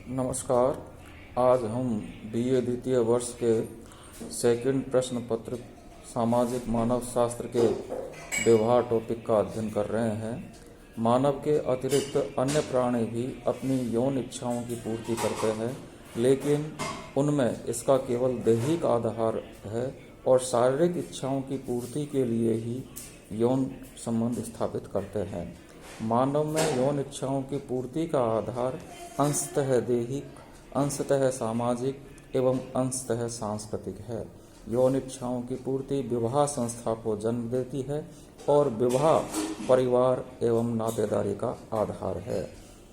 नमस्कार। आज हम बीए द्वितीय वर्ष के सेकंड प्रश्न पत्र सामाजिक मानव शास्त्र के व्यवहार टॉपिक का अध्ययन कर रहे हैं। मानव के अतिरिक्त अन्य प्राणी भी अपनी यौन इच्छाओं की पूर्ति करते हैं, लेकिन उनमें इसका केवल दैहिक आधार है और शारीरिक इच्छाओं की पूर्ति के लिए ही यौन संबंध स्थापित करते हैं। मानव में यौन इच्छाओं की पूर्ति का आधार अंशतः दैहिक, अंशतः सामाजिक एवं अंशतः सांस्कृतिक है। यौन इच्छाओं की पूर्ति विवाह संस्था को जन्म देती है और विवाह परिवार एवं नातेदारी का आधार है।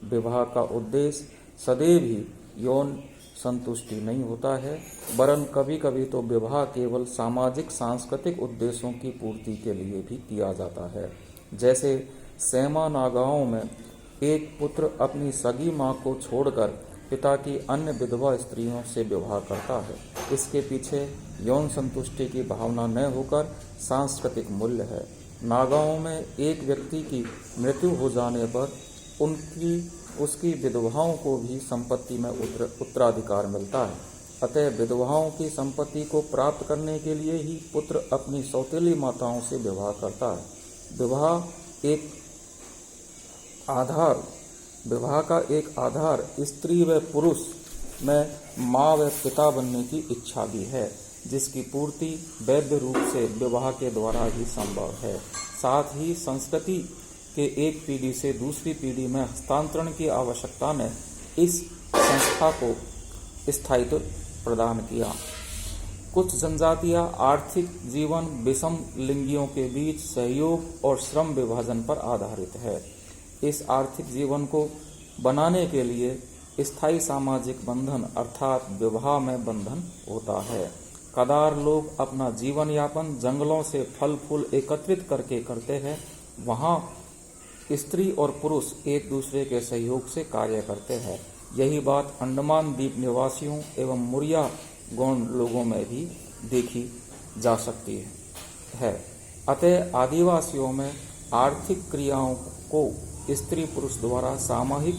विवाह का उद्देश्य सदैव ही यौन संतुष्टि नहीं होता है, वरन कभी कभी तो विवाह केवल सामाजिक सांस्कृतिक उद्देश्यों की पूर्ति के लिए भी किया जाता है। जैसे सेमा नागाओं में एक पुत्र अपनी सगी माँ को छोड़कर पिता की अन्य विधवा स्त्रियों से विवाह करता है। इसके पीछे यौन संतुष्टि की भावना न होकर सांस्कृतिक मूल्य है। नागाओं में एक व्यक्ति की मृत्यु हो जाने पर उसकी विधवाओं को भी संपत्ति में उत्तराधिकार मिलता है। अतः विधवाओं की संपत्ति को प्राप्त करने के लिए ही पुत्र अपनी सौतेली माताओं से विवाह करता है। विवाह का एक आधार स्त्री व पुरुष में माँ व पिता बनने की इच्छा भी है, जिसकी पूर्ति वैध रूप से विवाह के द्वारा ही संभव है। साथ ही संस्कृति के एक पीढ़ी से दूसरी पीढ़ी में हस्तांतरण की आवश्यकता ने इस संस्था को स्थायित्व प्रदान किया। कुछ जनजातियां आर्थिक जीवन विषम लिंगियों के बीच सहयोग और श्रम विभाजन पर आधारित है। इस आर्थिक जीवन को बनाने के लिए स्थायी सामाजिक बंधन अर्थात विवाह में बंधन होता है। कदार लोग अपना जीवन यापन जंगलों से फल फूल एकत्रित करके करते हैं। वहाँ स्त्री और पुरुष एक दूसरे के सहयोग से कार्य करते हैं। यही बात अंडमान द्वीप निवासियों एवं मुरिया गौंड लोगों में भी देखी जा सकती है। अतः आदिवासियों में आर्थिक क्रियाओं को स्त्री पुरुष द्वारा सामूहिक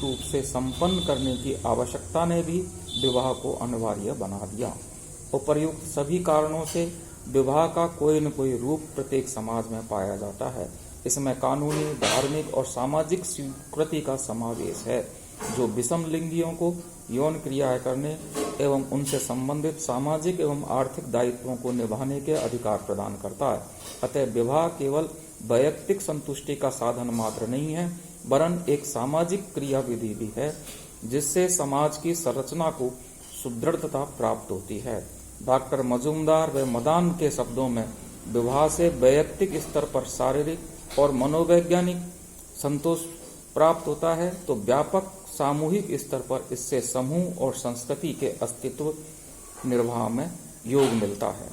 रूप से संपन्न करने की आवश्यकता ने भी विवाह को अनिवार्य बना दिया। उपर्युक्त सभी कारणों से विवाह का कोई न कोई रूप प्रत्येक समाज में पाया जाता है। इसमें कानूनी, धार्मिक और सामाजिक स्वीकृति का समावेश है, जो विषम लिंगियों को यौन क्रियाएं करने एवं उनसे संबंधित सामाजिक एवं आर्थिक दायित्वों को निभाने के अधिकार प्रदान करता है। अतः विवाह केवल वैयक्तिक संतुष्टि का साधन मात्र नहीं है, वरन एक सामाजिक क्रियाविधि भी है, जिससे समाज की संरचना को सुदृढ़ता प्राप्त होती है। डॉक्टर मजूमदार व मदान के शब्दों में विवाह से वैयक्तिक स्तर पर शारीरिक और मनोवैज्ञानिक संतोष प्राप्त होता है, तो व्यापक सामूहिक स्तर पर इससे समूह और संस्कृति के अस्तित्व निर्वाह में योग मिलता है।